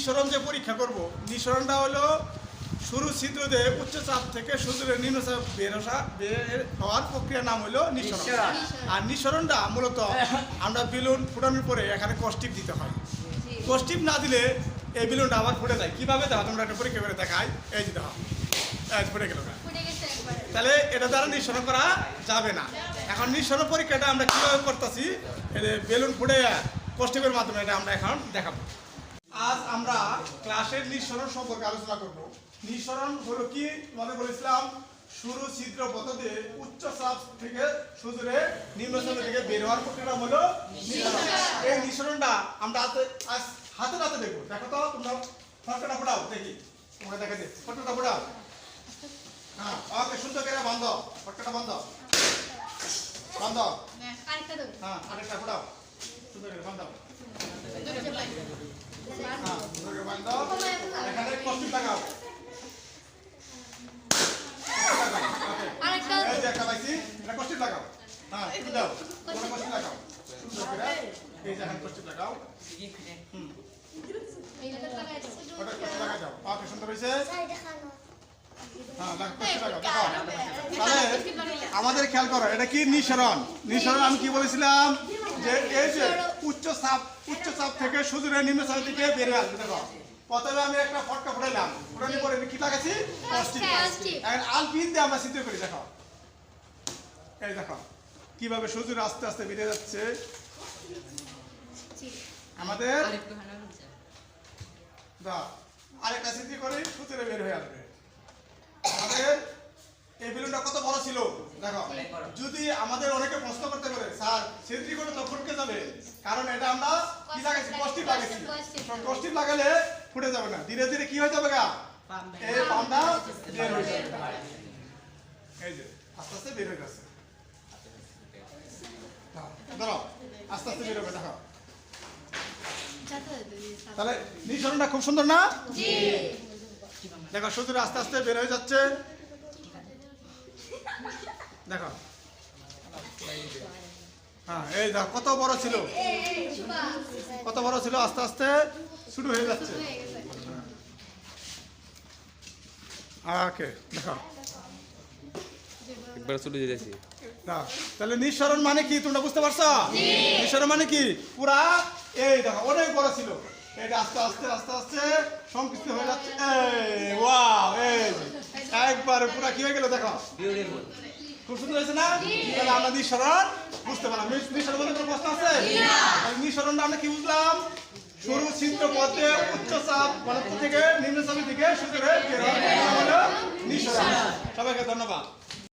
নিঃসরণ যে পরীক্ষা করব, নিঃসরণটা হলো শুরু ছিদ্র দিয়ে উচ্চ চাপ থেকে সুদূরে নিম্ন চাপ বের হওয়ার প্রক্রিয়ার নাম হলো নিঃসরণ। আর নিঃসরণটা মূলত আমরা বেলুন ফুটানোর পরে এখানে কস্টিপ দিতে হয়। কস্টিপ না দিলে এই বেলুনটা আবার ফুটে যায়। কীভাবে দেখো তোমরা একটা পরীক্ষা করে দেখাই, এই যে দেখো ফুটে গেল। তাহলে এটা দ্বারা নিঃসরণ করা যাবে না। এখন নিঃসরণ পরীক্ষাটা আমরা কীভাবে করতেছি, বেলুন ফুটে কস্টিপের মাধ্যমে এটা আমরা এখন দেখাবো। আজ আমরা ক্লাসের নিঃসরণ সম্পর্কে আলোচনা করব। নিঃসরণ হলো কি, তোমাদের বলেছিলাম শুরু ছিদ্র পদ্ধতি উচ্চ চাপ থেকে সুদূরে নিম্ন চাপ থেকে বের হওয়ার প্রক্রিয়া হলো নিঃসরণ। এই নিঃসরণটা আমরা হাতে হাতে দেখবো। দেখো তো তোমরা ফটোটা ফোটাও, দেখি তোমরা দেখা দিচ্ছি, ফটোটা ফোটাও। হ্যাঁ, ওকে, সুন্দর করে বন্ধ, ফটোটা বন্ধ বন্ধ। হ্যাঁ, আরেকটা ফোটাও, সুন্দর করে বন্ধ। এখানে কস্টিপ লাগাও। একটা পাইছি, এটা কস্টিপ লাগাও। হ্যাঁ, একটু দাও, তোমরা কস্টিপ লাগাও, সুন্দর করে এই জায়গায় কস্টিপ লাগাও। ওটা কস্টিপ লাগা যাও। ওকে, সুন্দর হয়েছে। হ্যাঁ, কস্টিপ লাগাও। তাহলে আমাদের খেয়াল করো, এটা কি নিঃসরণ। নিঃসরণ আমি কি বলেছিলাম যে এই যে উচ্চ চাপ থেকে সুদূরে নিম্ন চাপ দিকে বের হয়ে আসবে। দেখো প্রথমে আমি একটা ফটকা ফুটাইলাম, ফুটানোর পরে কি লাগাচ্ছি, কস্টিপ। এখন আলপিন দিয়ে আমরা ছিদ্র করি। দেখো এই দেখো কিভাবে সুদূরে আস্তে আস্তে বেরিয়ে যাচ্ছে আমাদের। আরেকটা ছিদ্র করে সুদূরে বের হয়ে আসবে আমাদের। এই বেলুনটা কত বড় ছিল দেখো। যদি আমাদের অনেকে প্রশ্ন করতে পারে, স্যার ছিদ্র করে তো ফুটকে যাবে, কারণ এটা আমরা কি লাগাইছি, কস্টিপ লাগাইছি। কস্টিপ লাগালে ফুটে যাবে না, ধীরে ধীরে কি হয়ে যাবে গা, এই পামটা বের হয়ে যাবে। এই যে আস্তে আস্তে বের হয়ে যাচ্ছে, ধরো আস্তে আস্তে বের হবে। দেখো তাহলে নিঃসরণটা খুব সুন্দর না? দেখো সুদূরে আস্তে আস্তে বের হয়ে যাচ্ছে। দেখো হ্যাঁ, এই দেখো কত বড় ছিল, কত বড় ছিল, আস্তে আস্তে শুরু হয়ে যাচ্ছে। ওকে, দেখো একবার শুরু হয়ে যাচ্ছে। তাহলে নিঃসরণ মানে কি তোমরা বুঝতে পারছো? নিঃসরণ মানে কি, পুরা এই দেখো অনেক বড় ছিল, এটা আস্তে আস্তে আস্তে আস্তে সংকুচিত হয়ে যাচ্ছে। এই ওয়াও, এই একবার পুরা কি হয়ে গেল, দেখো খুব সুন্দর হয়েছে না? তাহলে আমরা নিঃসরণ বুঝতে পারলাম। নিঃসরণ বলতে কোনো প্রশ্ন আছে? নিঃসরণটা আমরা কি বুঝলাম, শুরু ছিদ্র পথে উচ্চ চাপ থেকে নিম্ন চাপের দিকে সুদূরে বের হওয়া হলো নিঃসরণ। সবাইকে ধন্যবাদ।